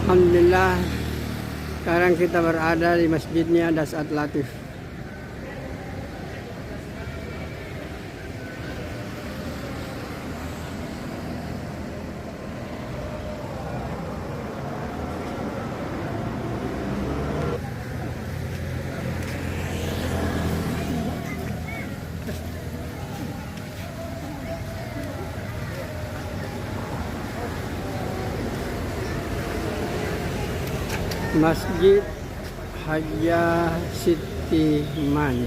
Alhamdulillah, sekarang kita berada di masjidnya Dasat Latif. Masjid Haja Siti Man.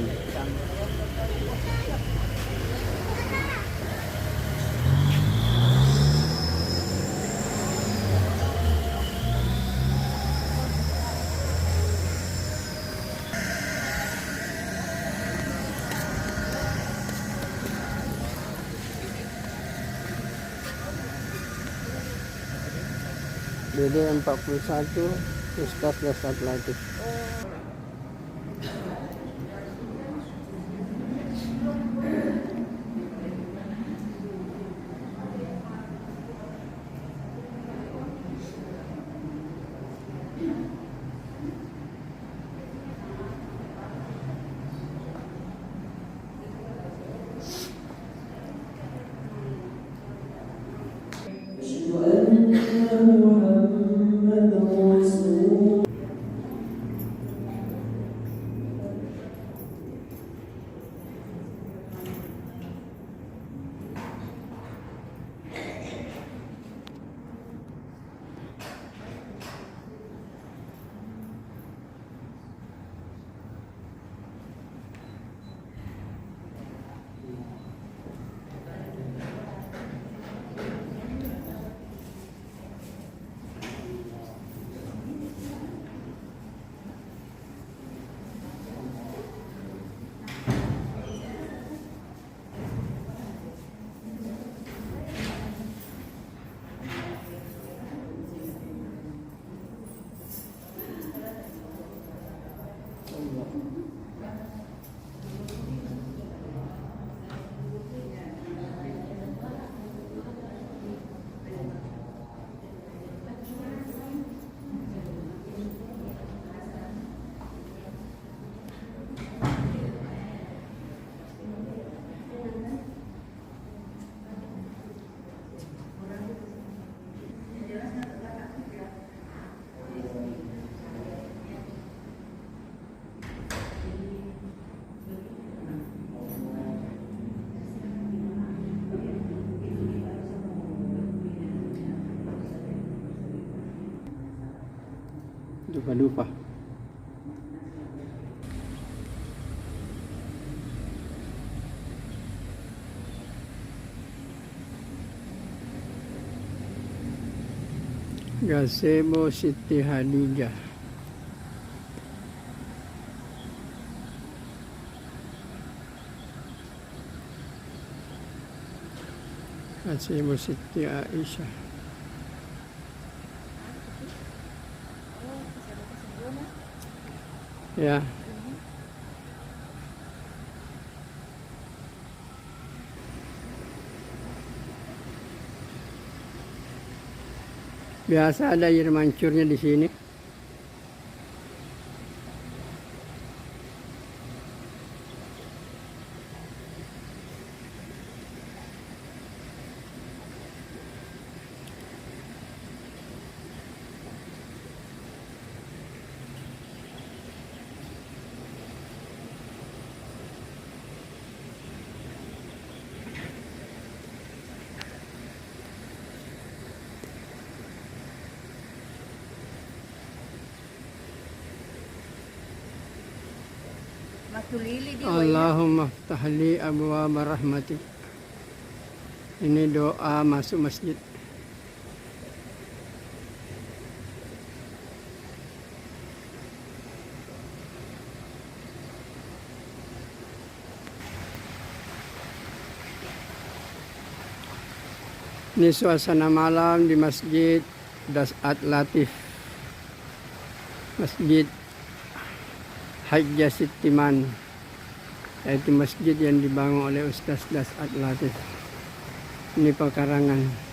BD 41 Ustaz Dasat Latif. Lupa-lupa. Gazebo Siti Hadijah. Gazebo Siti Aisyah. Ya. Biasa ada air mancurnya di sini. Allahumma ftahli abwaab rahmatik. Ini doa masuk masjid. Ini suasana malam di Masjid Dasat Latif, Masjid Haja Siti Man, yaitu masjid yang dibangun oleh Ustaz Dasat Latif. Ini pekarangan.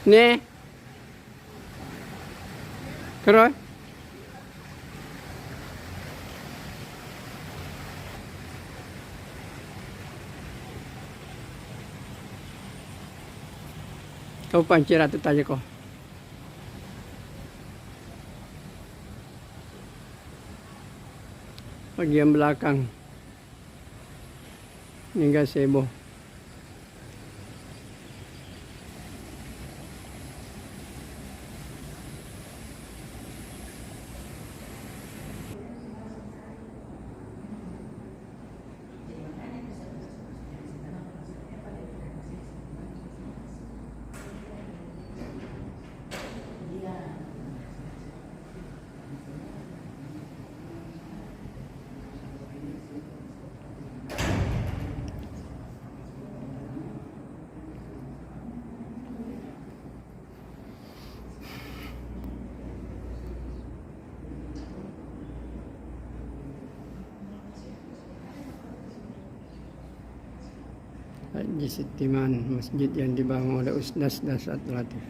Nih. Keroy. Kau pancir atau tanya kau. Bagian belakang. Ini gazebo. Haji Sitiman, masjid yang dibangun oleh Ustaz Dasat Latif.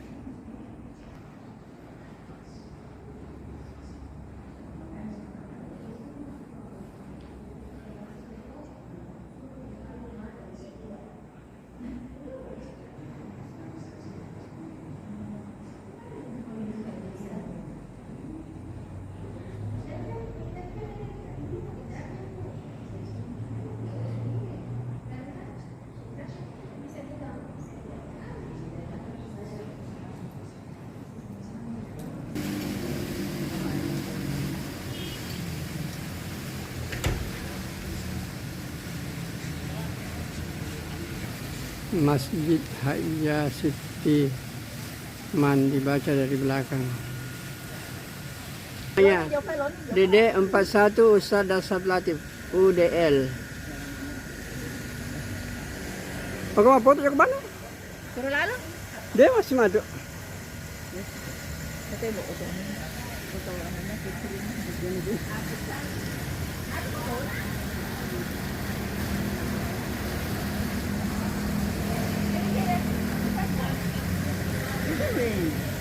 Masjid Haji Sitiman dibaca dari belakang. Ya, DD 41 Ustaz Dasat Latif UDL. Pagawa foto ke mana? Suruh lalu. Dia masih madu. Katanya mau foto anaknya kecil. Ini